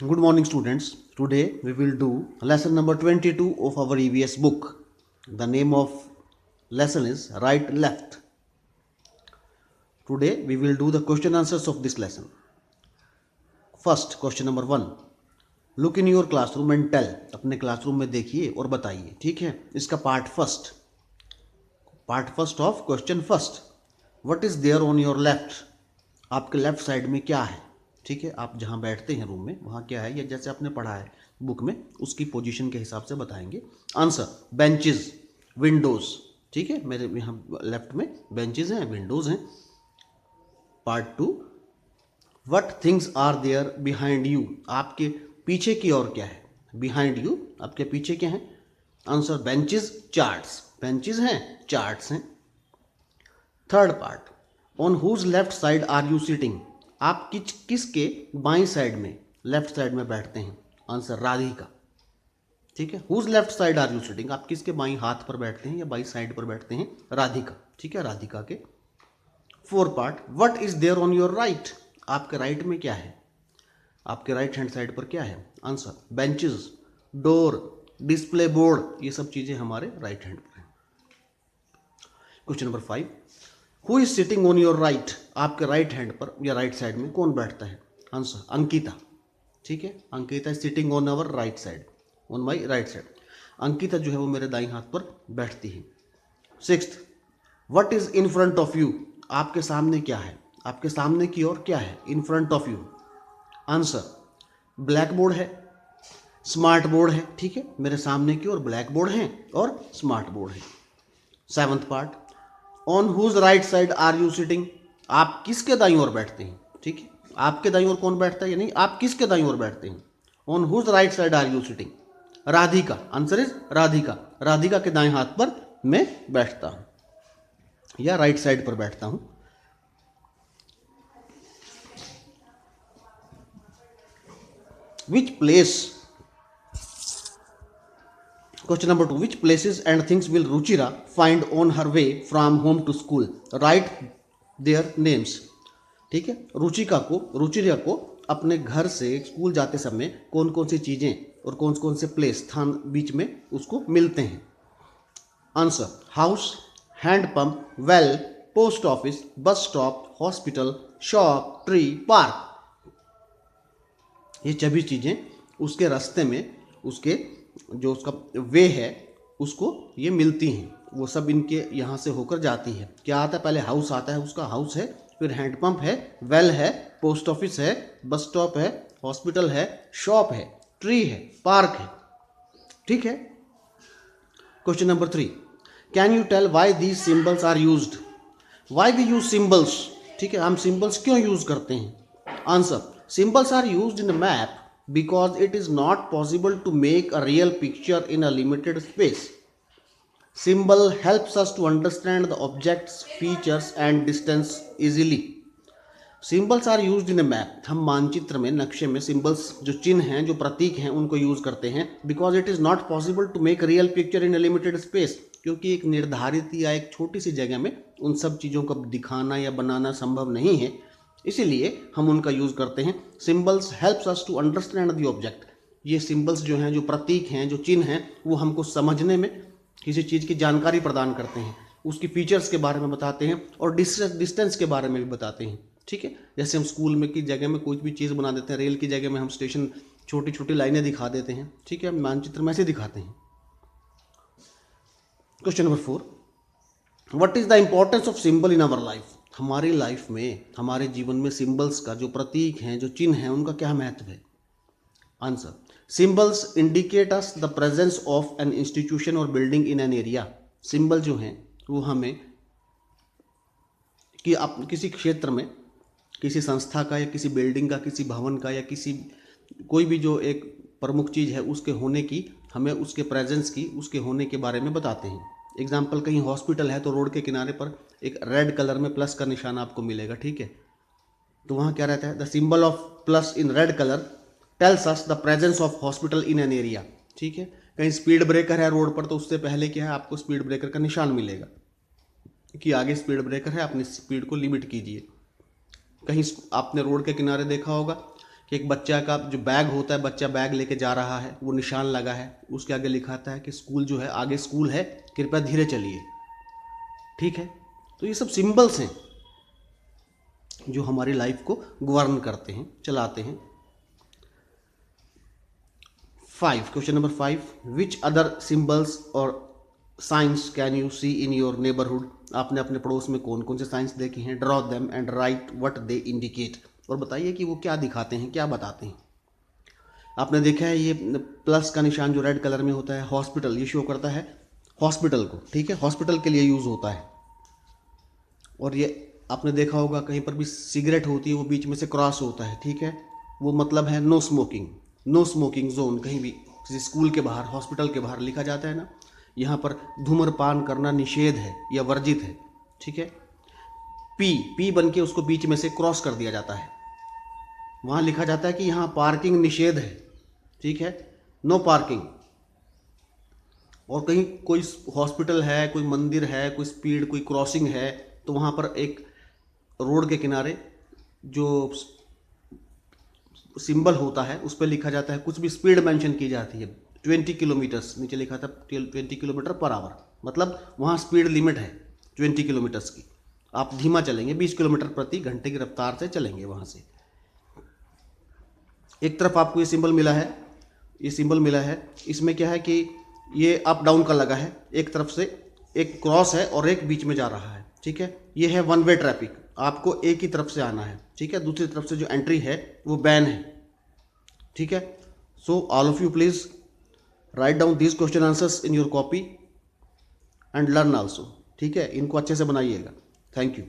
Good morning, students. Today we will do lesson number 22 of our EVS book. The name of lesson is Right Left. Today we will do the question answers of this lesson. First, question number 1. Look in your classroom and tell. अपने classroom में देखिए और बताइए. ठीक है, इसका part first of question first. What is there on your left? आपके left side में क्या है? ठीक है, आप जहाँ बैठते हैं रूम में वहाँ क्या है, या जैसे आपने पढ़ा है बुक में उसकी पोजीशन के हिसाब से बताएंगे. Answer: benches, Windows. ठीक है, मेरे यहाँ लेफ्ट में बेंचेस हैं, विंडोज हैं. Part 2. What things are there behind you? आपके पीछे की ओर क्या है? बिहाइंड यू, आपके पीछे क्या है? Answer: benches, charts. बेंचेस हैं, चार्ट्स हैं. Third part. On whose left side are you sitting? आप किसके बाईं साइड में, लेफ्ट साइड में बैठते हैं? आंसर: राधिका. ठीक है, whose left side are you sitting? आप किसके बाईं हाथ पर बैठते हैं या बाईं साइड पर बैठते हैं? राधिका. ठीक है, राधिका के. Fourth part. What is there on your right? आपके राइट में क्या है? आपके राइट हैंड साइड पर क्या है? Answer: benches, door, display board. ये सब चीजें हमारे राइट हैंड पर हैं. Question number 5. Who is sitting on your right? आपके राइट हैंड पर या राइट साइड में कौन बैठता है? आंसर: अंकिता. ठीक है, Ankita is sitting on our right side, on my right side. Ankita जो है वो मेरे दाईं हाथ पर बैठती है. Sixth. What is in front of you? आपके सामने क्या है? आपके सामने की ओर क्या है? In front of you. Answer: black board है, स्मार्ट बोर्ड है. ठीक है, मेरे सामने की ओर ब्लैक बोर्ड है और स्मार्ट बोर्ड है. Seventh part. On whose right side are you sitting? आप किसके दाईं ओर बैठते हैं? ठीक है, आपके दाईं ओर कौन बैठता है या नहीं, आप किसके दाईं ओर बैठते हैं? On whose right side are you sitting? Radhika. Answer is Radhika. Radhika के दाएं हाथ पर मैं बैठता हूं या राइट साइड पर बैठता हूं. Which place Question number 2. Which places and things will Ruchira find on her way from home to school? Write their names. ठीक है, रुचिरा को अपने घर से स्कूल जाते समय कौन कौन सी चीज़ें और कौन कौन से प्लेस, स्थान बीच में उसको मिलते हैं? Answer: house, hand pump, well, post office, bus stop, hospital, shop, tree, park. ये सभी चीज़ें उसके रास्ते में, उसके जो उसका वे है उसको ये मिलती हैं. वो सब इनके यहाँ से होकर जाती है. क्या आता है? पहले हाउस आता है, उसका हाउस है. फिर हैंड पंप है, वेल है, पोस्ट ऑफिस है, बस स्टॉप है, हॉस्पिटल है, शॉप है, ट्री है, पार्क है. ठीक है. Question number 3. Can you tell why these symbols are used? Why we use symbols? ठीक है, हम सिंबल्स क्यों यूज करते हैं? Answer: symbols are used in a map because it is not possible to make a real picture in a limited space. Symbol helps us to understand the object's features and distance easily. Symbols are used in a map. हम मानचित्र में, नक्शे में symbols, जो चिन्ह हैं, जो प्रतीक हैं, उनको यूज करते हैं. because it is not possible to make a real picture in a limited space. क्योंकि एक निर्धारित या एक छोटी सी जगह में उन सब चीज़ों को दिखाना या बनाना संभव नहीं है, इसीलिए हम उनका यूज़ करते हैं. Symbols helps us to understand the object. ये सिंबल्स जो हैं, जो प्रतीक हैं, जो चिन्ह हैं, वो हमको समझने में, किसी चीज़ की जानकारी प्रदान करते हैं, उसकी फीचर्स के बारे में बताते हैं और डिस्टेंस के बारे में भी बताते हैं. ठीक है, जैसे हम स्कूल में की जगह में कोई भी चीज़ बना देते हैं, रेल की जगह में हम स्टेशन छोटी छोटी लाइनें दिखा देते हैं. ठीक है, हम मानचित्र में ऐसे दिखाते हैं. Question number 4. What is the importance of symbol in our life? हमारी लाइफ में, हमारे जीवन में सिंबल्स का, जो प्रतीक हैं, जो चिन्ह हैं, उनका क्या महत्व है? Answer: symbols indicate us the presence of an institution और building in an area. Symbol जो हैं वो हमें कि आप किसी क्षेत्र में, किसी संस्था का या किसी बिल्डिंग का, किसी भवन का या किसी कोई भी जो एक प्रमुख चीज़ है उसके होने की, हमें उसके प्रेजेंस की, उसके होने के बारे में बताते हैं. एग्जाम्पल, कहीं हॉस्पिटल है तो रोड के किनारे पर एक रेड कलर में प्लस का निशान आपको मिलेगा. ठीक है, तो वहाँ क्या रहता है? The symbol of plus in red colour tells us the presence of hospital in an area. ठीक है, कहीं स्पीड ब्रेकर है रोड पर तो उससे पहले क्या है, आपको स्पीड ब्रेकर का निशान मिलेगा कि आगे स्पीड ब्रेकर है, अपनी स्पीड को लिमिट कीजिए. कहीं आपने रोड के किनारे देखा होगा कि एक बच्चा का जो बैग होता है, बच्चा बैग लेके जा रहा है, वो निशान लगा है, उसके आगे लिखा आता है कि स्कूल जो है, आगे स्कूल है, कृपया धीरे चलिए। ठीक है, तो ये सब सिंबल्स हैं जो हमारी लाइफ को गवर्न करते हैं, चलाते हैं। 5, question number 5, which other symbols और science can you see in your neighbourhood? आपने अपने पड़ोस में कौन कौन से साइंस देखे हैं? Draw them and right what they indicate, और बताइए कि वो क्या दिखाते हैं, क्या बताते हैं। आपने देखा है ये प्लस का निशान जो रेड कलर में होता है, हॉस्पिटल, ये शो करता है हॉस्पिटल को। ठीक है, हॉस्पिटल के लिए यूज़ होता है। और ये आपने देखा होगा कहीं पर भी सिगरेट होती है, वो बीच में से क्रॉस होता है। ठीक है, वो मतलब है no smoking, no smoking zone. कहीं भी किसी स्कूल के बाहर, हॉस्पिटल के बाहर लिखा जाता है ना, यहाँ पर धूम्रपान करना निषेध है या वर्जित है। ठीक है, पी बन के उसको बीच में से क्रॉस कर दिया जाता है, वहाँ लिखा जाता है कि यहाँ पार्किंग निषेध है। ठीक है, नो पार्किंग। और कहीं कोई हॉस्पिटल है, कोई मंदिर है, कोई स्पीड, कोई क्रॉसिंग है, तो वहाँ पर एक रोड के किनारे जो सिंबल होता है उस पर लिखा जाता है, कुछ भी स्पीड मेंशन की जाती है, 20 किलोमीटर्स, नीचे लिखा था 20 किलोमीटर पर आवर, मतलब वहाँ स्पीड लिमिट है 20 किलोमीटर्स की। आप धीमा चलेंगे, 20 किलोमीटर प्रति घंटे की रफ्तार से चलेंगे वहाँ से। एक तरफ आपको ये सिंबल मिला है, ये सिंबल मिला है, इसमें क्या है कि ये अप डाउन का लगा है, एक तरफ से एक क्रॉस है और एक बीच में जा रहा है। ठीक है, ये है वन वे ट्रैफिक, आपको एक ही तरफ से आना है। ठीक है, दूसरी तरफ से जो एंट्री है वो बैन है। ठीक है, so all of you please write down these question answers in your copy and learn also. ठीक है, इनको अच्छे से बनाइएगा। Thank you.